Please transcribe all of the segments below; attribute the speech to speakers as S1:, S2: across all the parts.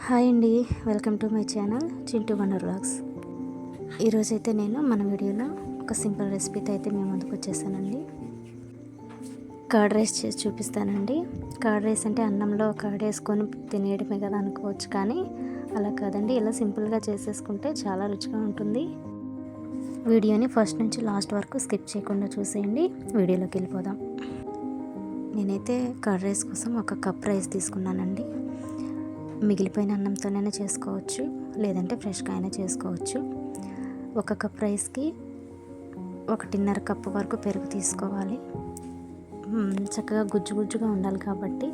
S1: Hi అండి, welcome to my channel Chintu owner vlogs. ఈరోజైతే నేను మన వీడియోలో ఒక సింపుల్ రెసిపీతో అయితే మేము ముందుకు వచ్చేసానండి. కర్డ్ రైస్ చేసి చూపిస్తానండి. కర్డ్ రైస్ అంటే అన్నంలో కర్డ్ వేసుకొని తినేయడమే కదా అనుకోవచ్చు, కానీ అలా కాదండి. ఇలా సింపుల్గా చేసేసుకుంటే చాలా రుచిగా ఉంటుంది. వీడియోని ఫస్ట్ నుంచి లాస్ట్ వరకు స్కిప్ చేయకుండా చూసేయండి. వీడియోలోకి వెళ్ళిపోదాం. నేనైతే కర్డ్ రైస్ కోసం ఒక కప్ రైస్ తీసుకున్నానండి. మిగిలిపోయిన అన్నంతోనైనా చేసుకోవచ్చు, లేదంటే ఫ్రెష్గా అయినా చేసుకోవచ్చు. ఒక కప్ రైస్కి 1.5 కప్పు వరకు పెరుగు తీసుకోవాలి. చక్కగా గుజ్జుగా ఉండాలి కాబట్టి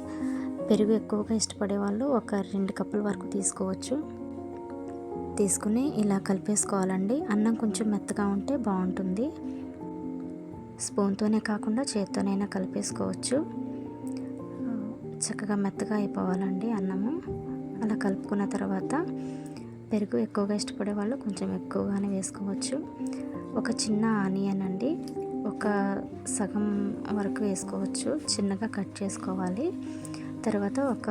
S1: పెరుగు ఎక్కువగా ఇష్టపడే వాళ్ళు ఒక 2 కప్పుల వరకు తీసుకోవచ్చు. తీసుకుని ఇలా కలిపేసుకోవాలండి. అన్నం కొంచెం మెత్తగా ఉంటే బాగుంటుంది. స్పూన్తోనే కాకుండా చేత్తోనైనా కలిపేసుకోవచ్చు. చక్కగా మెత్తగా అయిపోవాలండి అన్నము. అలా కలుపుకున్న తర్వాత పెరుగు ఎక్కువగా ఇష్టపడే వాళ్ళు కొంచెం ఎక్కువగానే వేసుకోవచ్చు. ఒక చిన్న ఆనియన్ అండి, ఒక సగం వరకు వేసుకోవచ్చు. చిన్నగా కట్ చేసుకోవాలి. తర్వాత ఒక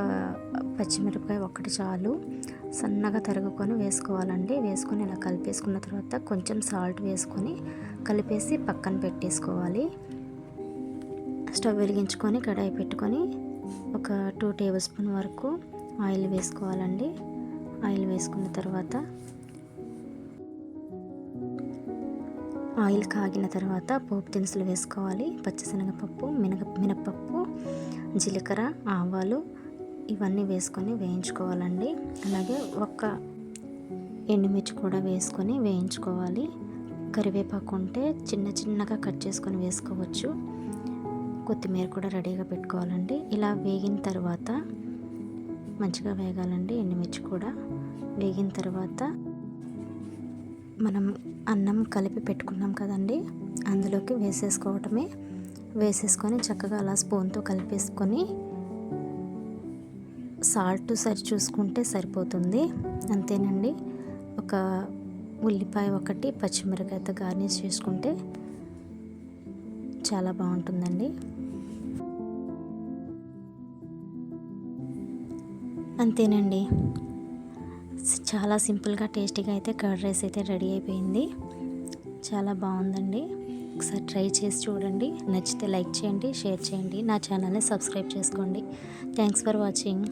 S1: పచ్చిమిరపకాయ ఒకటి చాలు, సన్నగా తరుగుకొని వేసుకోవాలండి. వేసుకొని ఇలా కలిపేసుకున్న తర్వాత కొంచెం సాల్ట్ వేసుకొని కలిపేసి పక్కన పెట్టేసుకోవాలి. స్టవ్ వెలిగించుకొని కడాయి పెట్టుకొని ఒక 2 టేబుల్ స్పూన్ వరకు ఆయిల్ వేసుకోవాలండి. ఆయిల్ వేసుకున్న తర్వాత ఆయిల్ కాగిన తర్వాత పోపు దినుసులు వేసుకోవాలి. పచ్చిశనగపప్పు, మినపప్పు, జీలకర్ర, ఆవాలు ఇవన్నీ వేసుకొని వేయించుకోవాలండి. అలాగే ఒక ఎండుమిర్చి కూడా వేసుకొని వేయించుకోవాలి. కరివేపాకు ఉంటే చిన్నగా కట్ చేసుకొని వేసుకోవచ్చు. కొత్తిమీర కూడా రెడీగా పెట్టుకోవాలండి. ఇలా వేగిన తర్వాత మంచిగా వేగాలండి. ఎండుమిర్చి కూడా వేగిన తర్వాత మనం అన్నం కలిపి పెట్టుకున్నాం కదండి, అందులోకి వేసేసుకోవటమే. వేసేసుకొని చక్కగా అలా స్పూన్తో కలిపేసుకొని సాల్ట్ సరి చూసుకుంటే సరిపోతుంది. అంతేనండి. ఒక ఉల్లిపాయ ఒకటి, పచ్చిమిరపకాయతో గార్నిష్ చేసుకుంటే చాలా బాగుంటుందండి. అంతేనండి. చాలా సింపుల్గా టేస్టీగా అయితే కర్డ్ రైస్ అయితే రెడీ అయిపోయింది. చాలా బాగుందండి. ఒకసారి ట్రై చేసి చూడండి. నచ్చితే లైక్ చేయండి, షేర్ చేయండి. నా ఛానల్ని సబ్స్క్రైబ్ చేసుకోండి. Thanks for watching.